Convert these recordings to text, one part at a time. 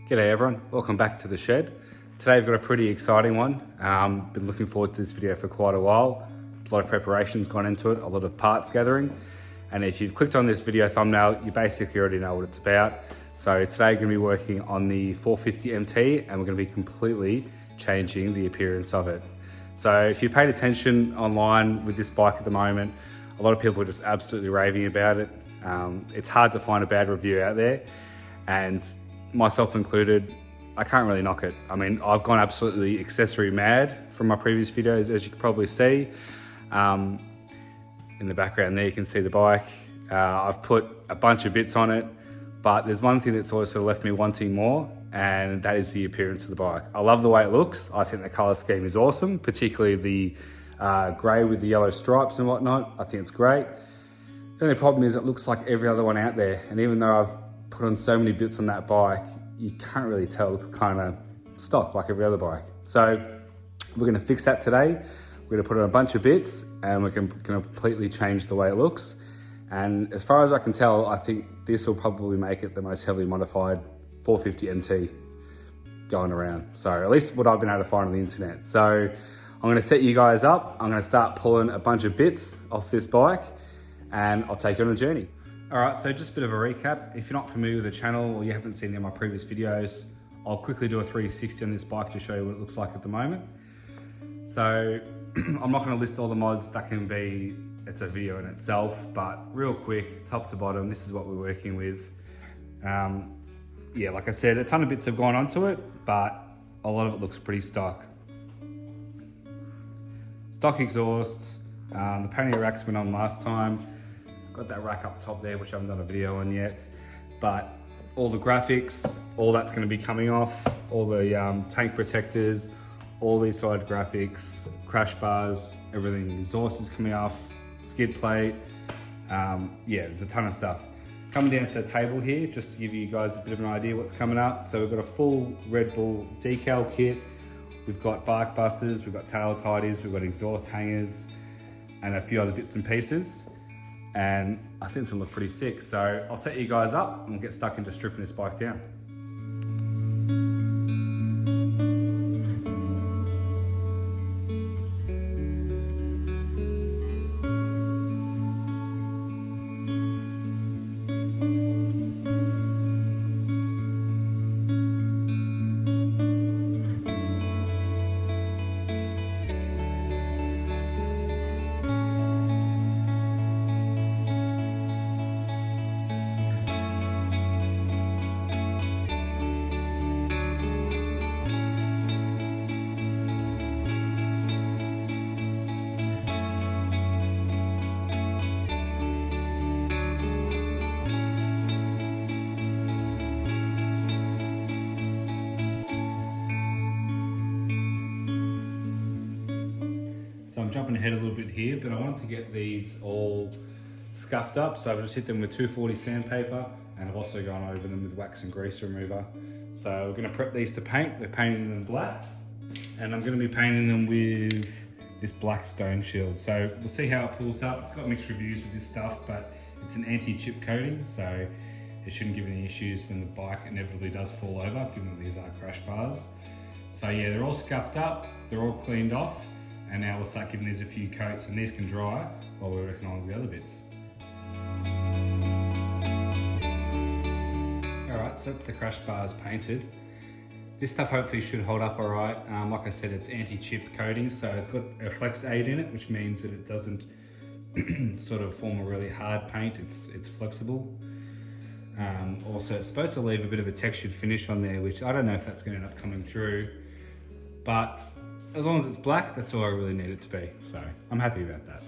G'day everyone, welcome back to the shed. Today I've got a pretty exciting one. Been looking forward to this video for quite a while. A lot of preparation's gone into it, a lot of parts gathering. And if you've clicked on this video thumbnail, you basically already know what it's about. So today we're gonna be working on the 450 MT and we're gonna be completely changing the appearance of it. So if you paid attention online with this bike at the moment, a lot of people are just absolutely raving about it. It's hard to find a bad review out there, and myself included, I can't really knock it. I mean, I've gone absolutely accessory mad from my previous videos, as you can probably see. In the background there, you can see the bike. I've put a bunch of bits on it, but there's one thing that's also left me wanting more, and that is the appearance of the bike. I love the way it looks. I think the color scheme is awesome, particularly the gray with the yellow stripes and whatnot. I think it's great. The only problem is it looks like every other one out there. And even though I've put on so many bits on that bike, you can't really tell. It looks kind of stock like every other bike. So we're gonna fix that today. We're gonna put on a bunch of bits and we're gonna completely change the way it looks. And as far as I can tell, I think this will probably make it the most heavily modified 450 MT going around. So at least what I've been able to find on the internet. So I'm gonna set you guys up. I'm gonna start pulling a bunch of bits off this bike and I'll take you on a journey. All right, so just a bit of a recap. If you're not familiar with the channel or you haven't seen any of my previous videos, I'll quickly do a 360 on this bike to show you what it looks like at the moment. So I'm not gonna list all the mods. That can be, it's a video in itself, but real quick, top to bottom, this is what we're working with. Yeah, like I said, a ton of bits have gone onto it, but a lot of it looks pretty stock. Stock exhaust, the pannier racks went on last time. Got that rack up top there, which I haven't done a video on yet, but all the graphics, all that's going to be coming off, all the tank protectors, all these side graphics, crash bars, everything, exhaust is coming off, skid plate, yeah, there's a ton of stuff. Coming down to the table here, just to give you guys a bit of an idea what's coming up. So we've got a full Red Bull decal kit, we've got bark busters, we've got tail tidies, we've got exhaust hangers, and a few other bits and pieces. And I think it's gonna look pretty sick. So I'll set you guys up and we'll get stuck into stripping this bike down. So I'm jumping ahead a little bit here, but I wanted to get these all scuffed up. So I've just hit them with 240 sandpaper and I've also gone over them with wax and grease remover. So we're gonna prep these to paint. We're painting them black and I'm gonna be painting them with this black stone shield. So we'll see how it pulls up. It's got mixed reviews with this stuff, but it's an anti-chip coating. So it shouldn't give any issues when the bike inevitably does fall over, given that these are crash bars. So yeah, they're all scuffed up, they're all cleaned off. And now we'll start giving these a few coats and these can dry while we're working on the other bits. All right, so that's the crash bars painted. This stuff hopefully should hold up all right. Like I said, it's anti-chip coating, so it's got a flex aid in it, which means that it doesn't sort of form a really hard paint, it's flexible. Also, it's supposed to leave a bit of a textured finish on there, which I don't know if that's gonna end up coming through, but as long as it's black, that's all I really need it to be. So I'm happy about that.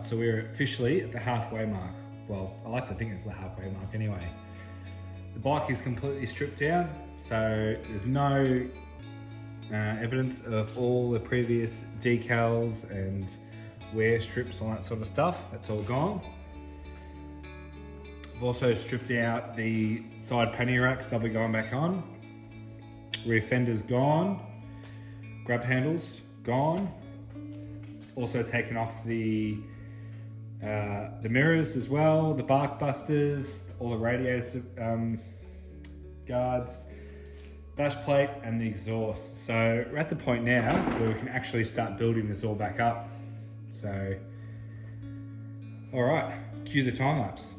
so we're officially at the halfway mark. Well, I like to think it's the halfway mark anyway. The bike is completely stripped down, so there's no evidence of all the previous decals and wear strips, all that sort of stuff. That's all gone. I've also stripped out the side pannier racks, they'll be going back on. Rear fender's gone. Grab handles gone. Also taken off the mirrors as well, the bark busters, all the radiator guards, dash plate and the exhaust. So we're at the point now where we can actually start building this all back up. So, all right, cue the time lapse.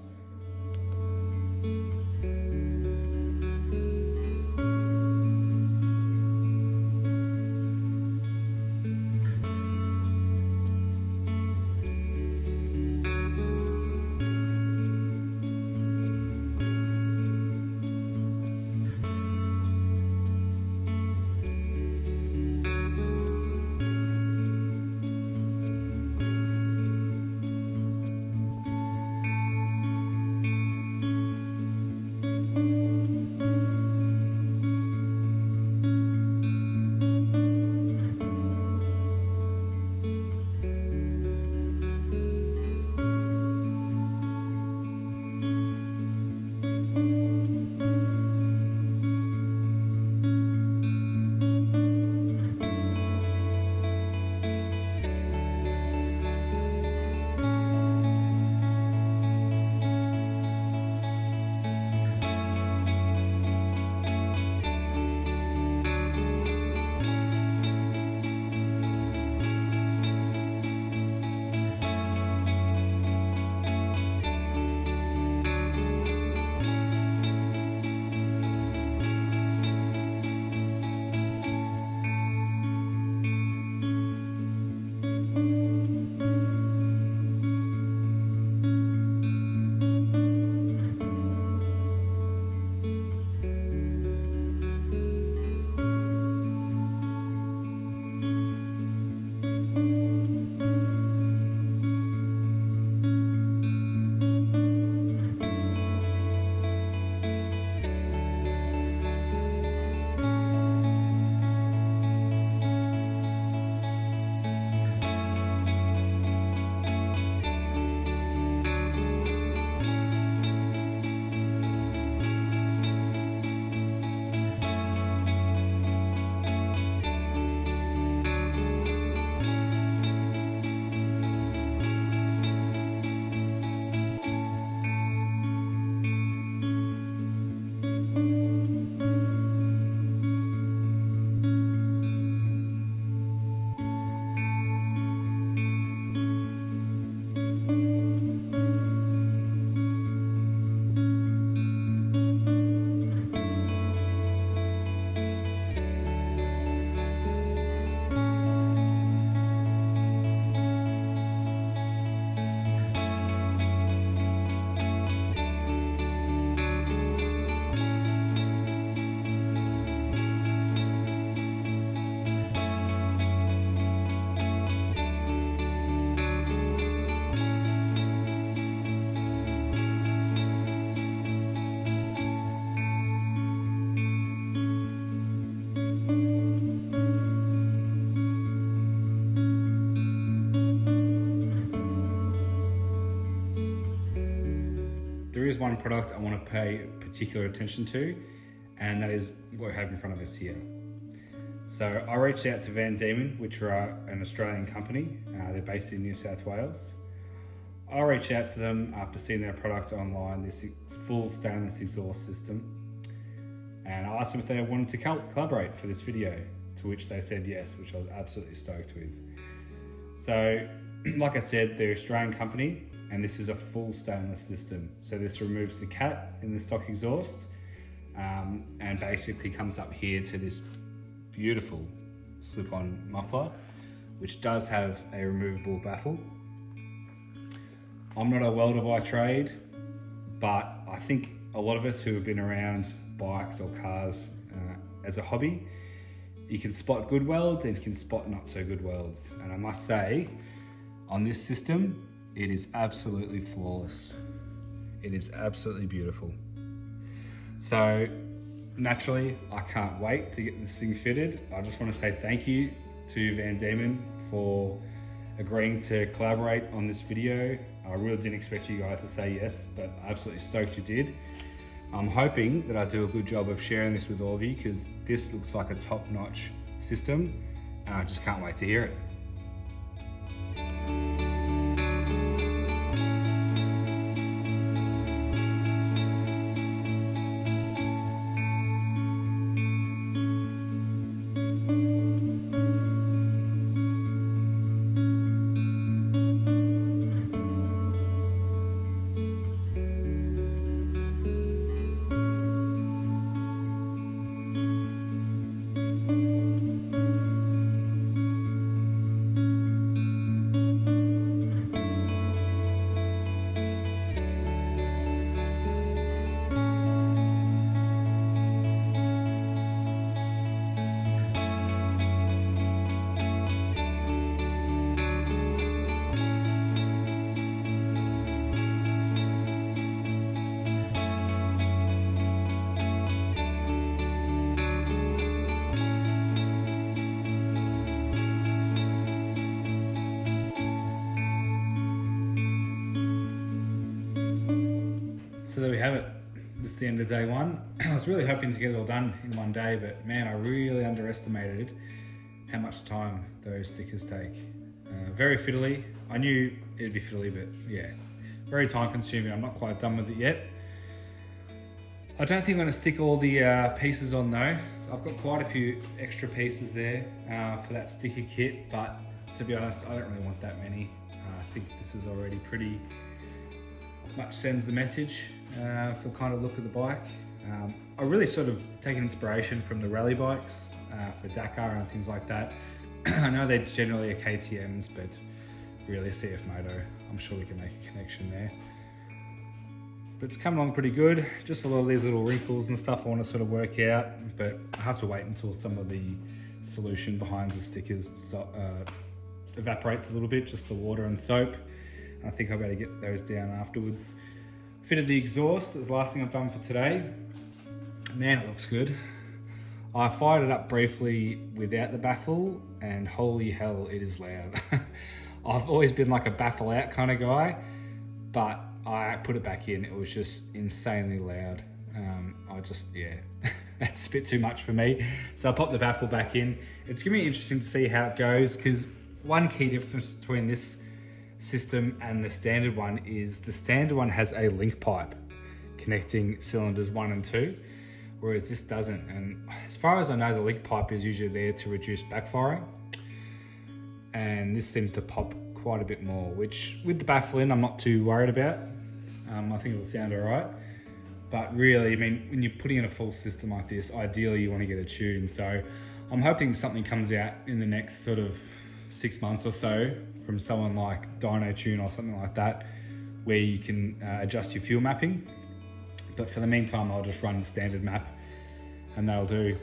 There is one product I want to pay particular attention to, and that is what we have in front of us here. So I reached out to Van Diemen, which are an Australian company. They're based in New South Wales. I reached out to them after seeing their product online, this full stainless exhaust system, and I asked them if they wanted to collaborate for this video, to which they said yes, which I was absolutely stoked with. So, like I said, they're an Australian company, and this is a full stainless system. So this removes the cat in the stock exhaust, and basically comes up here to this beautiful slip-on muffler, which does have a removable baffle. I'm not a welder by trade, but I think a lot of us who have been around bikes or cars as a hobby, you can spot good welds and you can spot not so good welds. And I must say, on this system, It is absolutely flawless. It is absolutely beautiful. So naturally, I can't wait to get this thing fitted. I just want to say thank you to Van Diemen for agreeing to collaborate on this video. I really didn't expect you guys to say yes, but I'm absolutely stoked you did. I'm hoping that I do a good job of sharing this with all of you, because this looks like a top-notch system, and I just can't wait to hear it. So there we have it. This is the end of day one. I was really hoping to get it all done in one day, but man, I really underestimated how much time those stickers take. Very fiddly. I knew it'd be fiddly, but yeah, very time consuming. I'm not quite done with it yet. I don't think I'm gonna stick all the pieces on though. I've got quite a few extra pieces there for that sticker kit, but to be honest, I don't really want that many. I think this is already pretty much sends the message for kind of look of the bike. I really sort of taken inspiration from the rally bikes for Dakar and things like that. I know they're generally a KTMs, but really CFMOTO. I'm sure we can make a connection there. But it's come along pretty good. Just a lot of these little wrinkles and stuff I want to sort of work out, but I have to wait until some of the solution behind the stickers evaporates a little bit, just the water and soap. I think I better get those down afterwards. Fitted the exhaust. That was the last thing I've done for today. Man, it looks good. I fired it up briefly without the baffle, and holy hell, it is loud. I've always been like a baffle out kind of guy, but I put it back in. It was just insanely loud. Yeah, that's a bit too much for me. So I popped the baffle back in. It's gonna be interesting to see how it goes, because one key difference between this system and the standard one is the standard one has a link pipe connecting cylinders 1 and 2, whereas this doesn't. And as far as I know, the link pipe is usually there to reduce backfiring, and this seems to pop quite a bit more, which with the baffle in, I'm not too worried about. I think it will sound all right. But really, I mean, when you're putting in a full system like this, ideally you want to get a tune. So I'm hoping something comes out in the next sort of 6 months or so from someone like Dyno Tune or something like that, where you can adjust your fuel mapping. But for the meantime, I'll just run the standard map and that'll do.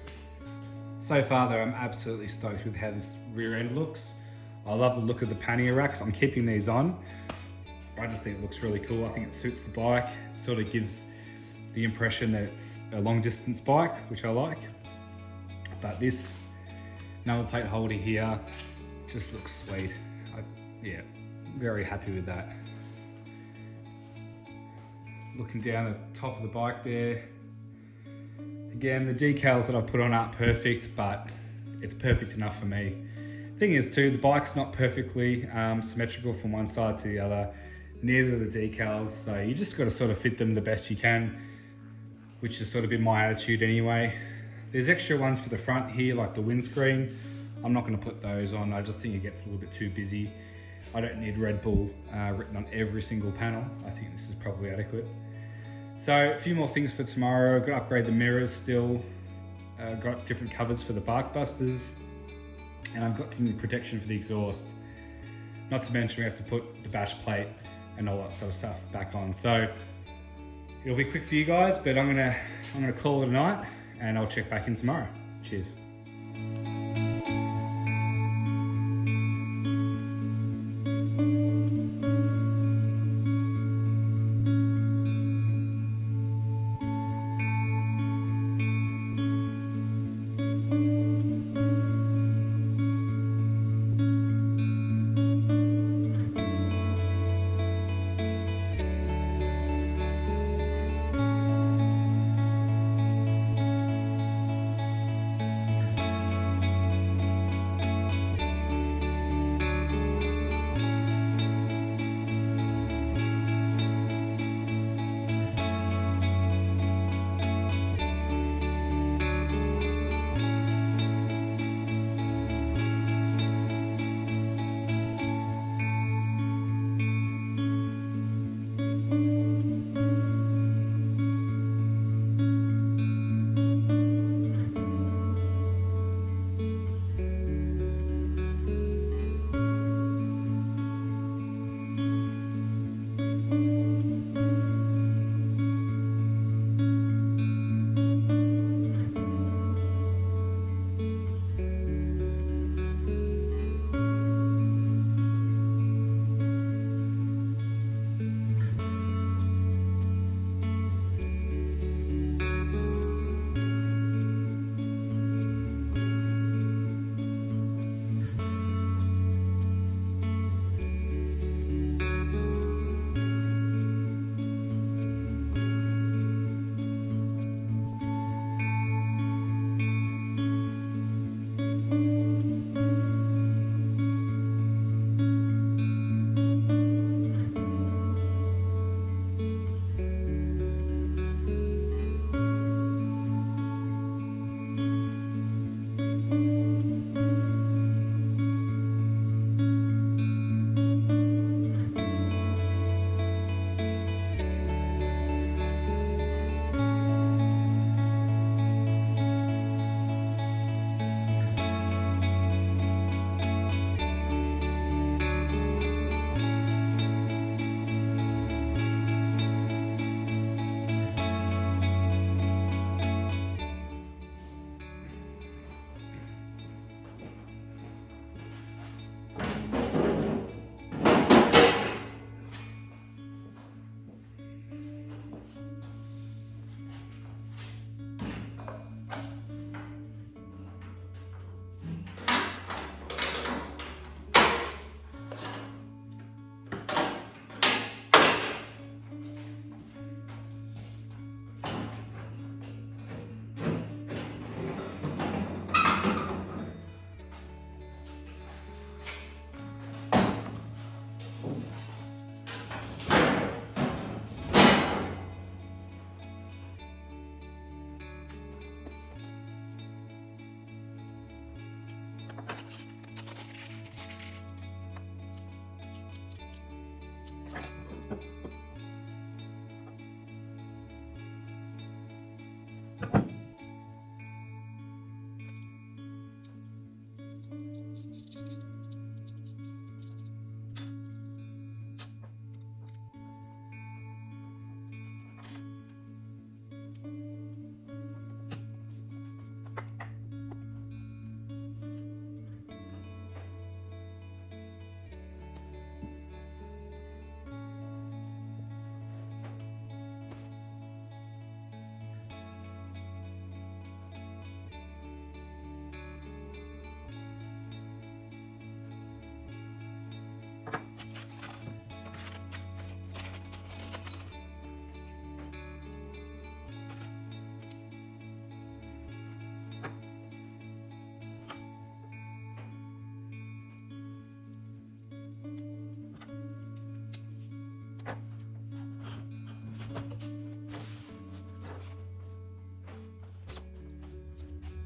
So far though, I'm absolutely stoked with how this rear end looks. I love the look of the pannier racks. I'm keeping these on. I just think it looks really cool. I think it suits the bike. It sort of gives the impression that it's a long distance bike, which I like. But this number plate holder here just looks sweet. Yeah, very happy with that. Looking down the top of the bike there. Again, the decals that I put on aren't perfect, but it's perfect enough for me. Thing is too, the bike's not perfectly symmetrical from one side to the other. Neither are the decals, so you just got to sort of fit them the best you can, which has sort of been my attitude anyway. There's extra ones for the front here, like the windscreen. I'm not going to put those on. I just think it gets a little bit too busy. I don't need Red Bull written on every single panel. I think this is probably adequate. So a few more things for tomorrow. I've got to upgrade the mirrors still. Got different covers for the bark busters. And I've got some protection for the exhaust. Not to mention we have to put the bash plate and all that sort of stuff back on. So it'll be quick for you guys, but I'm gonna call it a night and I'll check back in tomorrow. Cheers.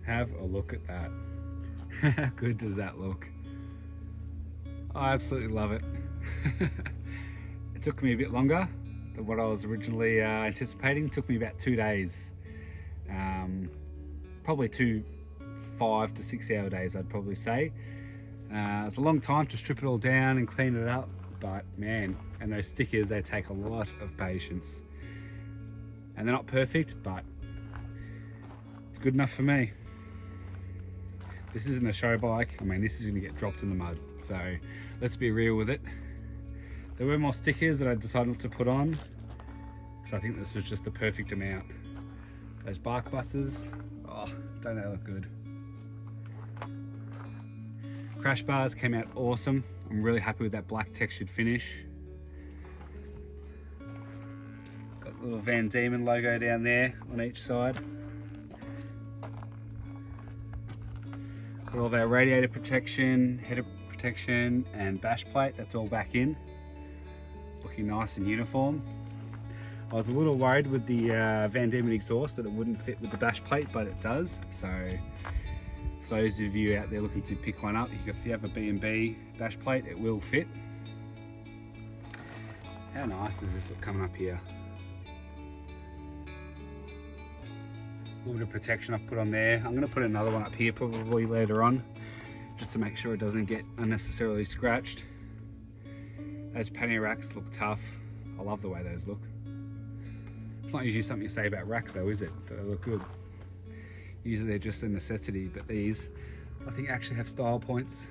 Have a look at that. How good does that look? I absolutely love it. It took me a bit longer than what I was originally anticipating. It took me about 2 days. Probably 2 5 to 6 hour days, I'd probably say. It's a long time to strip it all down and clean it up, but man, and those stickers, they take a lot of patience. And they're not perfect, but it's good enough for me. This isn't a show bike. I mean, this is gonna get dropped in the mud. So let's be real with it. There were more stickers that I decided to put on, because I think this was just the perfect amount. Those bark buses, oh, don't they look good? Crash bars came out awesome. I'm really happy with that black textured finish. Got the little Van Diemen logo down there on each side. Got all of our radiator protection, header protection and bash plate, that's all back in. Looking nice and uniform. I was a little worried with the Van Diemen exhaust that it wouldn't fit with the bash plate, but it does. So for those of you out there looking to pick one up, if you have a B&B bash plate, it will fit. How nice does this look coming up here? A little bit of protection I've put on there. I'm going to put another one up here probably later on, just to make sure it doesn't get unnecessarily scratched. Those pannier racks look tough. I love the way those look. It's not usually something you say about racks though, is it? That they look good. Usually they're just a necessity, but these, I think, actually have style points.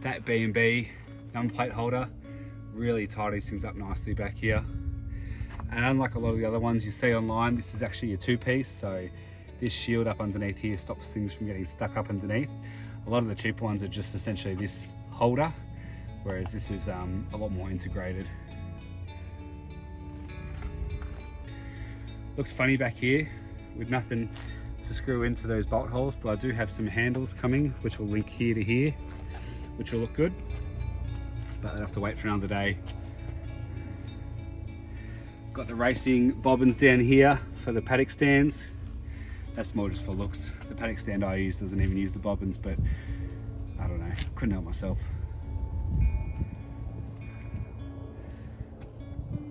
That B&B numb plate holder really tidies things up nicely back here. And unlike a lot of the other ones you see online, this is actually a 2-piece, so this shield up underneath here stops things from getting stuck up underneath. A lot of the cheaper ones are just essentially this holder, whereas this is a lot more integrated. Looks funny back here with nothing to screw into those bolt holes, but I do have some handles coming which will link here to here, which will look good, but I'll have to wait for another day. Got the racing bobbins down here for the paddock stands. That's more just for looks. The paddock stand I use doesn't even use the bobbins, but I don't know, couldn't help myself.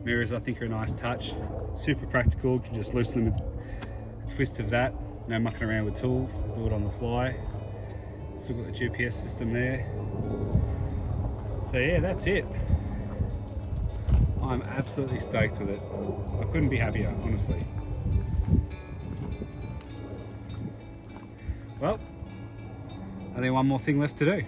Mirrors I think are a nice touch. Super practical, you can just loosen them with a twist of that. No mucking around with tools, do it on the fly. Still got the GPS system there. So yeah, that's it. I'm absolutely stoked with it. I couldn't be happier, honestly. Well, only one more thing left to do.